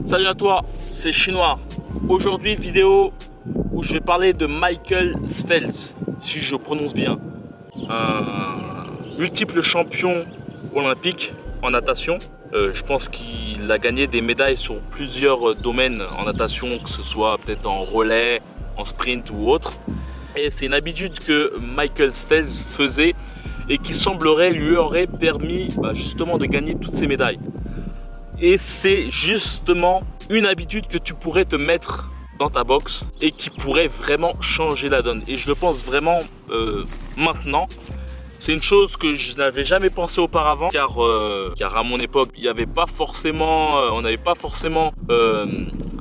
Salut à toi, c'est Chinois. Aujourd'hui, vidéo où je vais parler de Michael Phelps, si je prononce bien. Un multiple champion olympique en natation. Je pense qu'il a gagné des médailles sur plusieurs domaines en natation, que ce soit peut-être en relais, en sprint ou autre. Et c'est une habitude que Michael Phelps faisait et qui semblerait lui aurait permis justement de gagner toutes ces médailles. Et c'est justement une habitude que tu pourrais te mettre dans ta boxe et qui pourrait vraiment changer la donne. Et je le pense vraiment maintenant. C'est une chose que je n'avais jamais pensé auparavant, car à mon époque, il n'y avait pas forcément, on n'avait pas forcément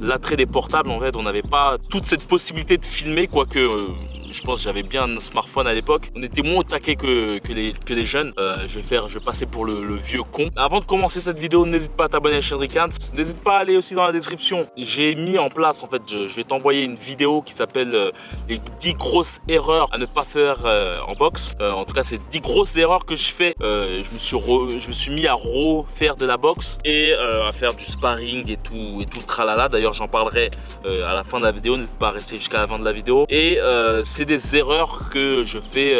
l'attrait des portables. En fait, on n'avait pas toute cette possibilité de filmer, quoique je pense que j'avais bien un smartphone à l'époque. On était moins au taquet que les jeunes. Je vais passer pour le vieux con. Avant de commencer cette vidéo, n'hésite pas à t'abonner à la chaîne Ricans. N'hésite pas à aller aussi dans la description. J'ai mis en place, en fait, je vais t'envoyer une vidéo qui s'appelle les 10 grosses erreurs à ne pas faire en boxe. En tout cas, c'est 10 grosses erreurs que je fais. Je me suis mis à refaire de la boxe et à faire du sparring et tout le tralala. D'ailleurs, j'en parlerai à la fin de la vidéo. N'hésite pas à rester jusqu'à la fin de la vidéo. Et c'est des erreurs que je fais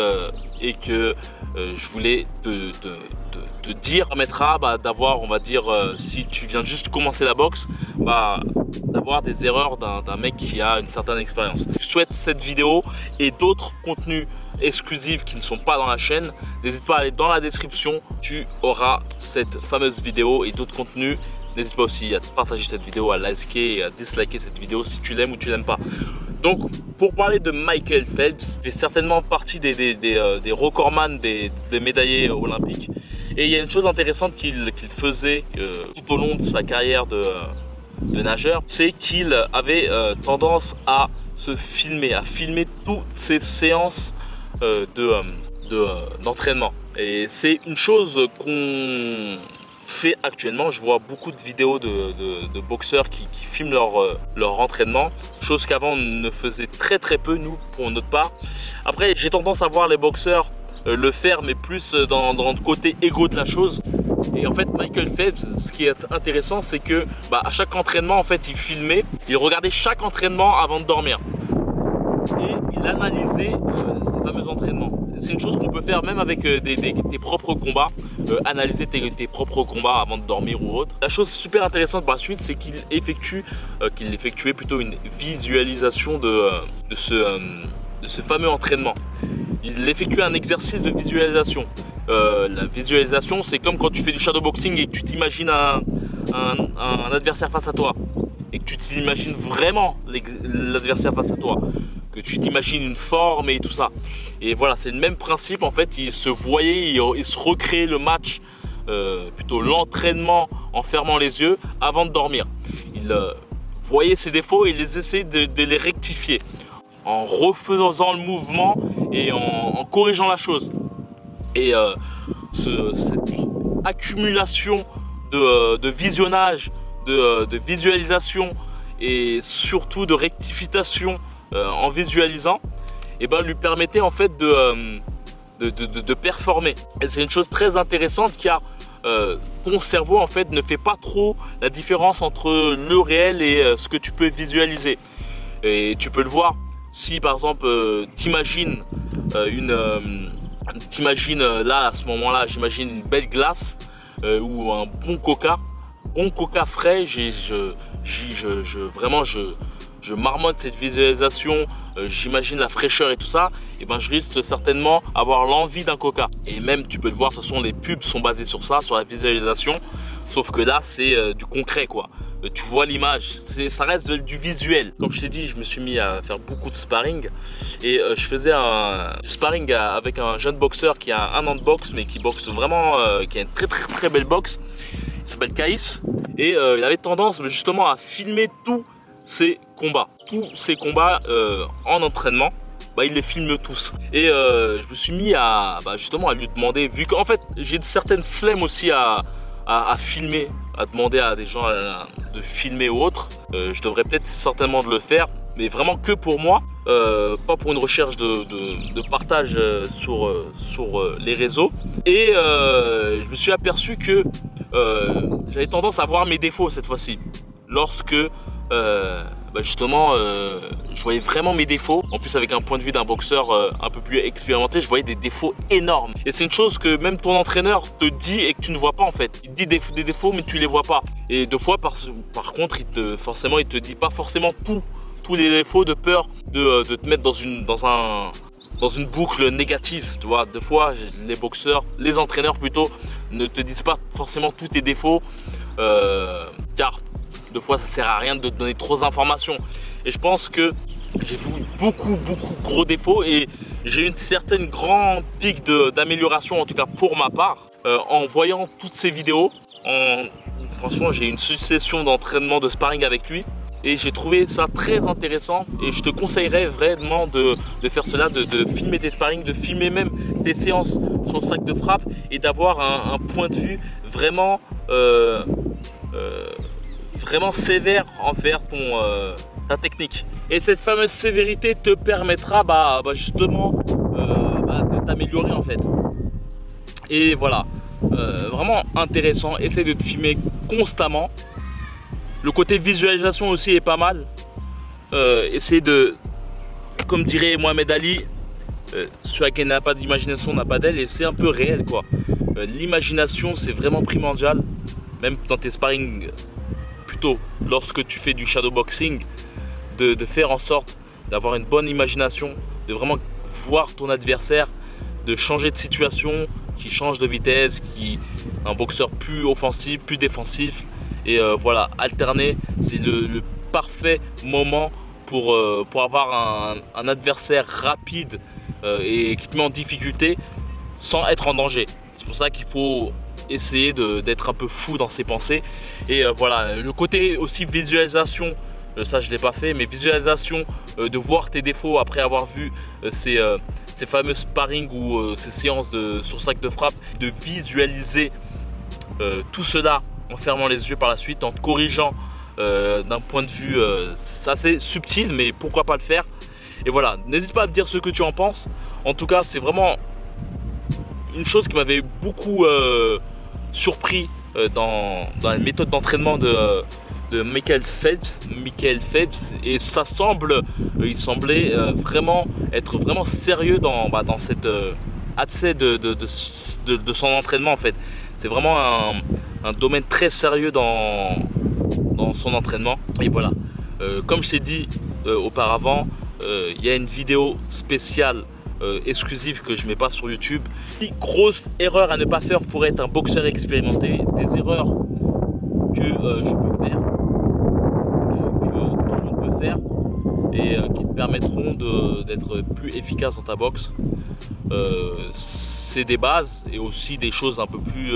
et que je voulais te dire, permettra d'avoir, on va dire, si tu viens juste commencer la boxe, d'avoir des erreurs d'un mec qui a une certaine expérience. Je souhaite cette vidéo et d'autres contenus exclusifs qui ne sont pas dans la chaîne. N'hésite pas à aller dans la description, tu auras cette fameuse vidéo et d'autres contenus. N'hésite pas aussi à partager cette vidéo, à liker et à disliker cette vidéo si tu l'aimes ou tu l'aimes pas. Donc, pour parler de Michael Phelps, il fait certainement partie des recordman des médaillés olympiques. Et il y a une chose intéressante qu'il faisait tout au long de sa carrière de nageur, c'est qu'il avait tendance à se filmer, à filmer toutes ses séances d'entraînement. Et c'est une chose qu'on fait actuellement. Je vois beaucoup de vidéos de boxeurs qui filment leur entraînement, chose qu'avant on ne faisait très peu, nous, pour notre part. Après, j'ai tendance à voir les boxeurs le faire, mais plus dans le côté égo de la chose. Et en fait, Michael Phelps, ce qui est intéressant, c'est que à chaque entraînement, en fait, il filmait, il regardait chaque entraînement avant de dormir et il analysait ces fameux entraînements. C'est une chose qu'on peut faire même avec tes propres combats, analyser tes propres combats avant de dormir ou autre. La chose super intéressante par la suite, c'est qu'il effectuait plutôt une visualisation de ce fameux entraînement. Il effectuait un exercice de visualisation. La visualisation, c'est comme quand tu fais du shadowboxing et que tu t'imagines un adversaire face à toi et que tu t'imagines vraiment l'adversaire face à toi, que tu t'imagines une forme et tout ça. Et voilà, c'est le même principe. En fait, il se voyait, il se recréait le match, plutôt l'entraînement en fermant les yeux avant de dormir. Il voyait ses défauts et il essayait de les rectifier en refaisant le mouvement et en corrigeant la chose. Et cette accumulation de visionnage, de visualisation et surtout de rectification en visualisant, lui permettait en fait de performer. Et c'est une chose très intéressante car ton cerveau en fait ne fait pas trop la différence entre le réel et ce que tu peux visualiser. Et tu peux le voir si par exemple t'imagines là à ce moment-là, j'imagine une belle glace ou un bon coca frais. Vraiment je marmonne cette visualisation, j'imagine la fraîcheur et tout ça, et je risque certainement avoir l'envie d'un coca. Et même tu peux le voir, de toute façon les pubs sont basées sur ça, sur la visualisation, sauf que là c'est du concret quoi. Tu vois l'image, ça reste du visuel. Comme je t'ai dit, je me suis mis à faire beaucoup de sparring et je faisais un sparring avec un jeune boxeur qui a 1 an de boxe, mais qui boxe vraiment, qui a une très belle boxe. Il s'appelle Kaïs et il avait tendance justement à filmer tous ses combats en entraînement. Il les filme tous et je me suis mis à justement à lui demander, vu qu'en fait j'ai de certaines flemmes aussi à filmer, à demander à des gens de filmer ou autre. Je devrais peut-être certainement de le faire, mais vraiment que pour moi, pas pour une recherche de partage sur les réseaux. Et je me suis aperçu que j'avais tendance à voir mes défauts cette fois-ci. Lorsque justement je voyais vraiment mes défauts. En plus avec un point de vue d'un boxeur un peu plus expérimenté, je voyais des défauts énormes. Et c'est une chose que même ton entraîneur te dit et que tu ne vois pas en fait. Il te dit des défauts mais tu les vois pas. Et deux fois par contre il te dit pas forcément tous les défauts de peur de te mettre dans une boucle négative, tu vois. Deux fois les boxeurs, les entraîneurs plutôt, ne te disent pas forcément tous tes défauts car deux fois ça sert à rien de te donner trop d'informations. Et je pense que j'ai vu beaucoup gros défauts et j'ai eu une certaine grande pique d'amélioration, en tout cas pour ma part, en voyant toutes ces vidéos. Franchement j'ai eu une succession d'entraînements de sparring avec lui et j'ai trouvé ça très intéressant et je te conseillerais vraiment de faire cela, de filmer tes sparring, de filmer même tes séances sur le sac de frappe et d'avoir un point de vue vraiment vraiment sévère envers ta technique. Et cette fameuse sévérité te permettra justement de t'améliorer en fait. Et voilà, vraiment intéressant. Essaye de te filmer constamment. Le côté visualisation aussi est pas mal. Essaye de, comme dirait Mohamed Ali, celui qui n'a pas d'imagination n'a pas d'aile, et c'est un peu réel quoi. L'imagination c'est vraiment primordial, même dans tes sparring. Plutôt lorsque tu fais du shadowboxing, de faire en sorte d'avoir une bonne imagination, de vraiment voir ton adversaire, de changer de situation, qui change de vitesse, un boxeur plus offensif, plus défensif. Et voilà, alterner, c'est le parfait moment pour avoir un adversaire rapide et qui te met en difficulté sans être en danger. C'est pour ça qu'il faut essayer d'être un peu fou dans ses pensées. Et voilà, le côté aussi visualisation, ça je l'ai pas fait, mais visualisation de voir tes défauts après avoir vu ces fameux sparring ou ces séances sur sac de frappe, de visualiser tout cela en fermant les yeux par la suite, en te corrigeant d'un point de vue assez subtil, mais pourquoi pas le faire. Et voilà, n'hésite pas à me dire ce que tu en penses. En tout cas, c'est vraiment une chose qui m'avait beaucoup surpris dans la méthode d'entraînement de Michael Phelps, et ça il semblait vraiment être vraiment sérieux dans cet accès de son entraînement en fait. C'est vraiment un domaine très sérieux dans son entraînement. Et voilà, comme je t'ai dit auparavant, il y a une vidéo spéciale exclusive que je mets pas sur YouTube. Grosse erreur à ne pas faire pour être un boxeur expérimenté, des erreurs que je peux faire, que tout le monde peut faire et qui te permettront d'être plus efficace dans ta boxe. C'est des bases et aussi des choses un peu plus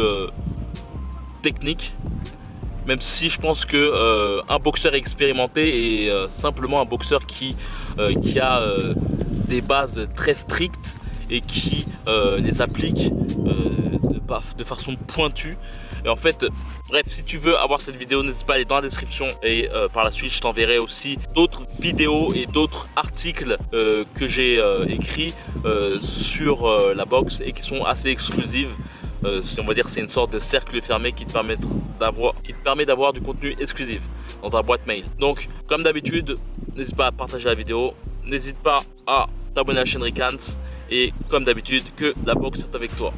techniques, même si je pense que un boxeur expérimenté est simplement un boxeur qui a des bases très strictes et qui les applique de façon pointue. Et en fait, bref, si tu veux avoir cette vidéo, n'hésite pas à aller dans la description et par la suite je t'enverrai aussi d'autres vidéos et d'autres articles que j'ai écrits sur la boxe et qui sont assez exclusifs. On va dire c'est une sorte de cercle fermé qui te permet d'avoir du contenu exclusif dans ta boîte mail. Donc comme d'habitude, n'hésite pas à partager la vidéo, n'hésite pas à t'abonner à la chaîne Rickans et comme d'habitude que la boxe est avec toi.